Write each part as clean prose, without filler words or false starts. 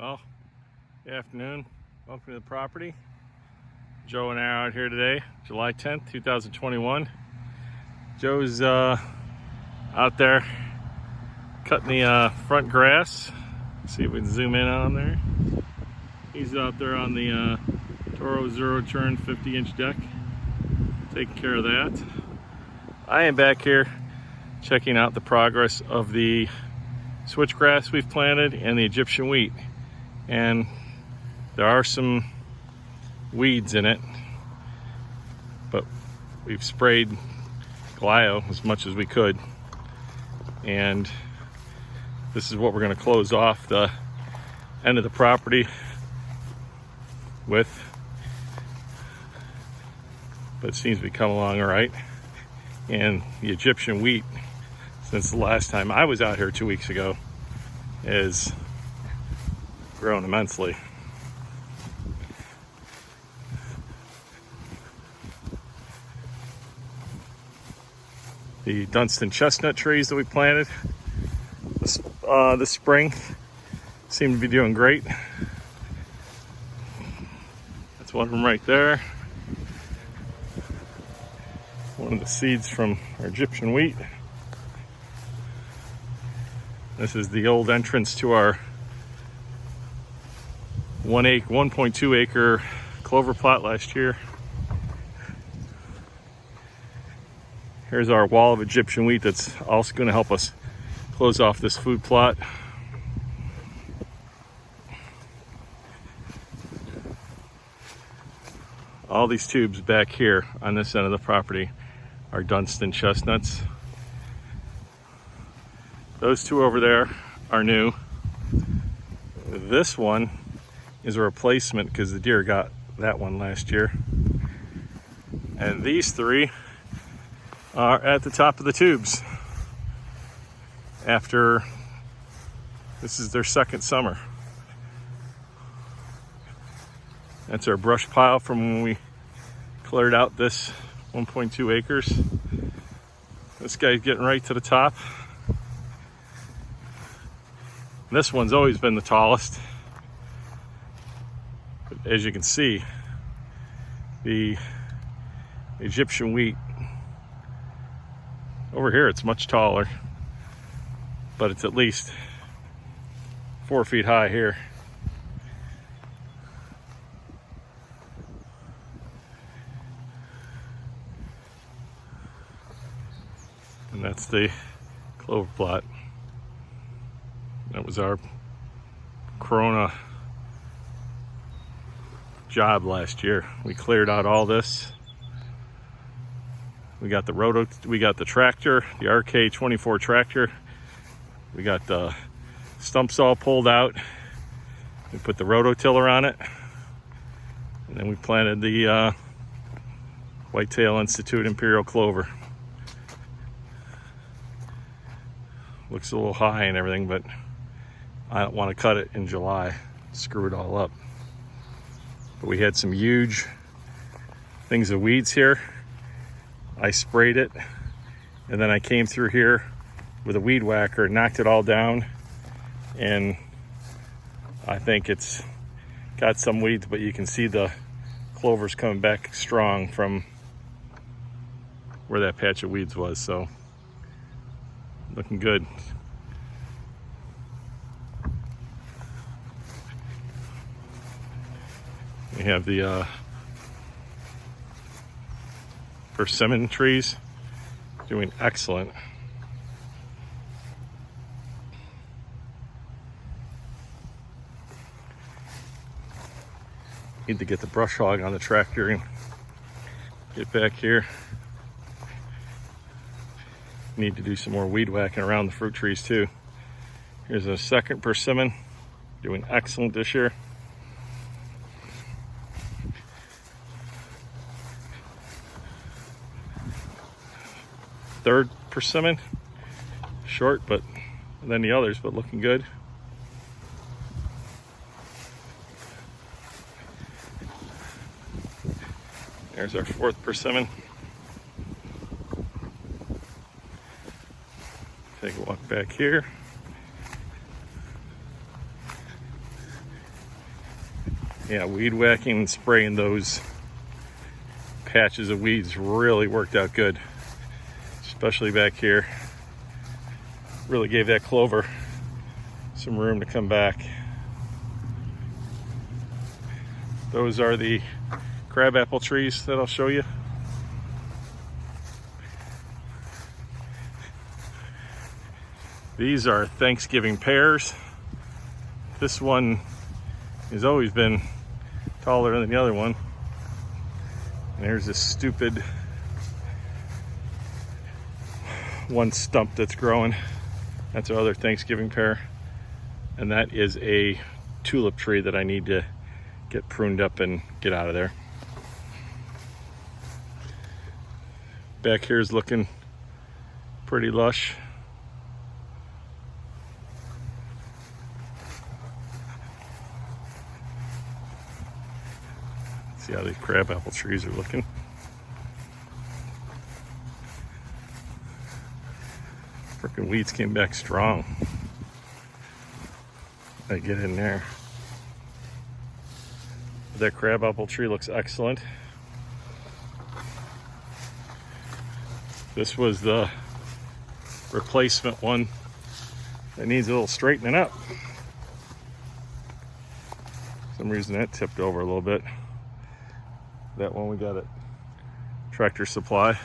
Well, good afternoon. Welcome to the property. Joe and I are out here today, July 10th, 2021. Joe's out there cutting the front grass. See if we can zoom in on there. He's out there on the Toro Zero Turn 50-inch deck, taking care of that. I am back here checking out the progress of the switchgrass we've planted and the Egyptian wheat. And there are some weeds in it, but we've sprayed glio as much as we could, and this is what we're going to close off the end of the property with, but it seems to be coming along all right. And the Egyptian wheat, since the last time I was out here 2 weeks ago, is grown immensely. The Dunstan chestnut trees that we planted this spring seem to be doing great. That's one of them right there. One of the seeds from our Egyptian wheat. This is the old entrance to our 1.2 acre clover plot last year. Here's our wall of Egyptian wheat that's also going to help us close off this food plot. All these tubes back here on this end of the property are Dunstan chestnuts. Those two over there are new. This one is a replacement because the deer got that one last year. And these three are at the top of the tubes after this is their second summer. That's our brush pile from when we cleared out this 1.2 acres. This guy's getting right to the top. This one's always been the tallest. But as you can see, the Egyptian wheat over here, it's much taller, but it's at least 4 feet high here. And that's the clover plot. That was our Corona job last year. We cleared out all this. We got the tractor, the RK24 tractor. We got the stumps all pulled out. We put the rototiller on it. And then we planted the Whitetail Institute Imperial Clover. Looks a little high and everything, but I don't want to cut it in July, screw it all up. But we had some huge things of weeds here. I sprayed it, and then I came through here with a weed whacker, knocked it all down, and I think it's got some weeds, but you can see the clovers coming back strong from where that patch of weeds was, so looking good. We have the persimmon trees doing excellent. Need to get the brush hog on the tractor and get back here. Need to do some more weed whacking around the fruit trees too. Here's a second persimmon doing excellent this year. Third persimmon, short but than the others, but looking good. There's our fourth persimmon. Take a walk back here. Yeah, weed whacking and spraying those patches of weeds really worked out good, especially back here. Really gave that clover some room to come back. Those are the crabapple trees that I'll show you. These are Thanksgiving pears. This one has always been taller than the other one. And there's this stupid one stump that's growing. That's our other Thanksgiving pear. And that is a tulip tree that I need to get pruned up and get out of there. Back here is looking pretty lush. See how these crabapple trees are looking. Frickin' weeds came back strong. I get in there. That crabapple tree looks excellent. This was the replacement one that needs a little straightening up. For some reason that tipped over a little bit. That one we got at Tractor Supply.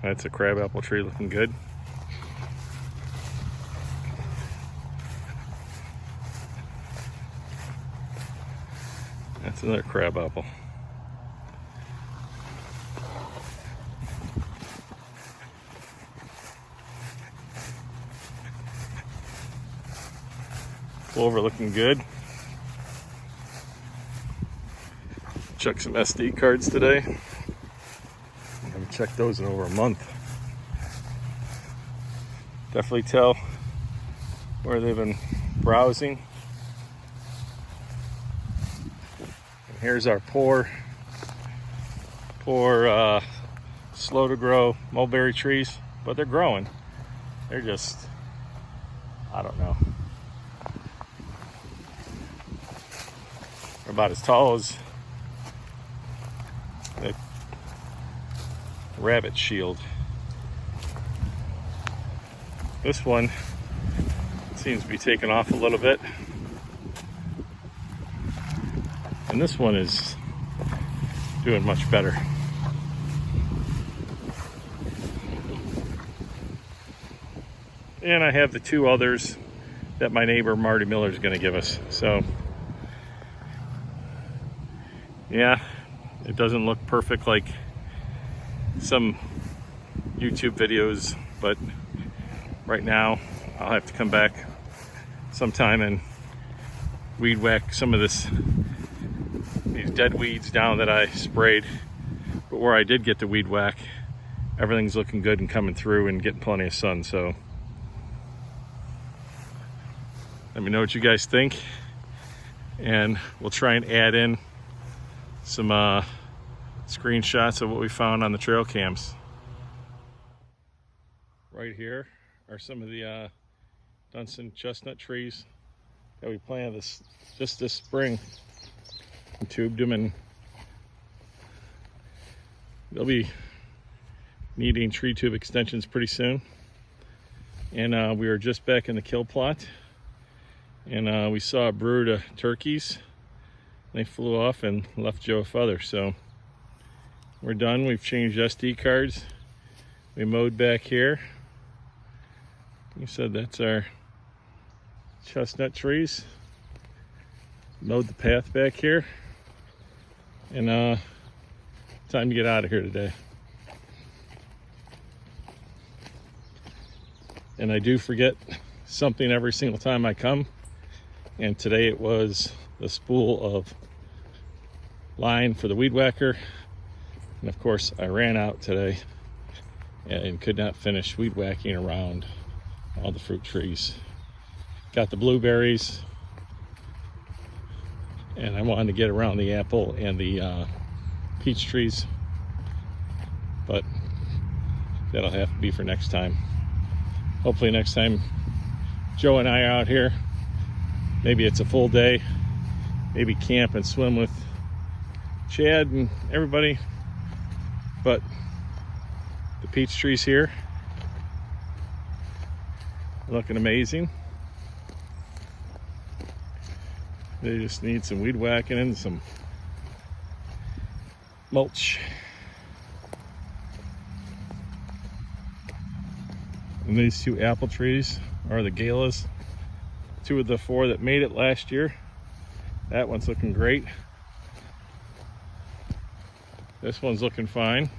That's a crabapple tree looking good. That's another crabapple. Clover looking good. Check some SD cards today. I haven't checked those in over a month. Definitely tell where they've been browsing. And here's our poor slow to grow mulberry trees, but they're growing. They're just, I don't know. They're about as tall as that rabbit shield. This one seems to be taking off a little bit. And this one is doing much better. And I have the two others that my neighbor Marty Miller is going to give us. So, yeah, it doesn't look perfect like some YouTube videos, but right now I'll have to come back sometime and weed whack some of these dead weeds down that I sprayed. But where I did get the weed whack, everything's looking good and coming through and getting plenty of sun. So let me know what you guys think, and we'll try and add in some screenshots of what we found on the trail cams. Right here are some of the Dunstan chestnut trees that we planted just this spring and tubed them, and they'll be needing tree tube extensions pretty soon. And we were just back in the kill plot, and we saw a brood of turkeys. They flew off and left Joe a feather. So we're done. We've changed SD cards. We mowed back here. You said that's our chestnut trees. Mowed the path back here. And time to get out of here today. And I do forget something every single time I come. And today it was the spool of line for the weed whacker. And of course I ran out today and could not finish weed whacking around all the fruit trees. Got the blueberries, and I wanted to get around the apple and the peach trees, but That'll have to be for next time. Hopefully next time Joe and I are out here, maybe it's a full day, maybe camp and swim with Chad and everybody. But the peach trees here are looking amazing. They just need some weed whacking and some mulch. And these two apple trees are the galas. 2 of the 4 that made it last year. That one's looking great. This one's looking fine.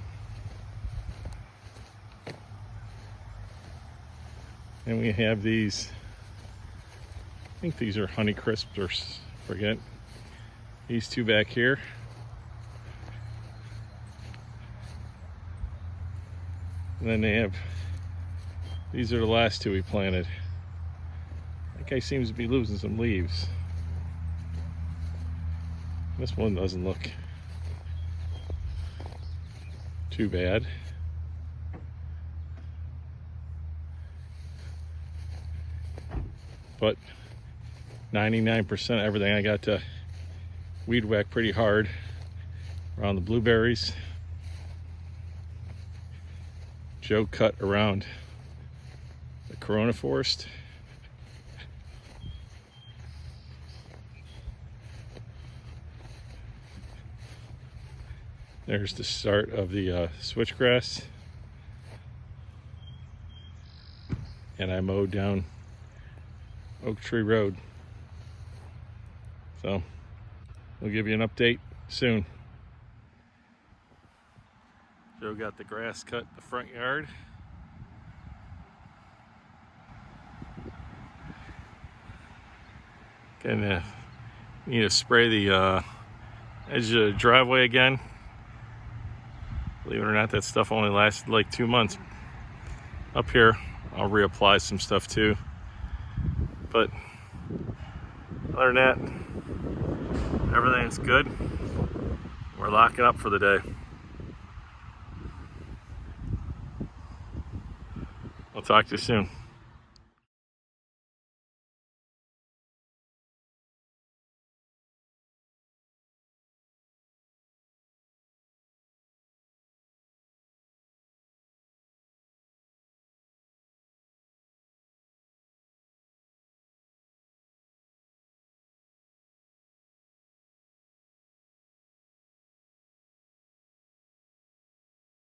And we have these, I think these are Honey Crisps or forget. These 2 back here. And then they have, these are the last 2 we planted. That guy seems to be losing some leaves. This one doesn't look too bad. But 99% everything I got to weed whack pretty hard around the blueberries. Joe cut around the Corona forest. There's the start of the switchgrass. And I mowed down Oak Tree Road. So we'll give you an update soon. Joe got the grass cut in the front yard. Gonna need to spray the edge of the driveway again. Believe it or not, that stuff only lasted like 2 months. Up here, I'll reapply some stuff too. But other than that, everything's good. We're locking up for the day. I'll talk to you soon.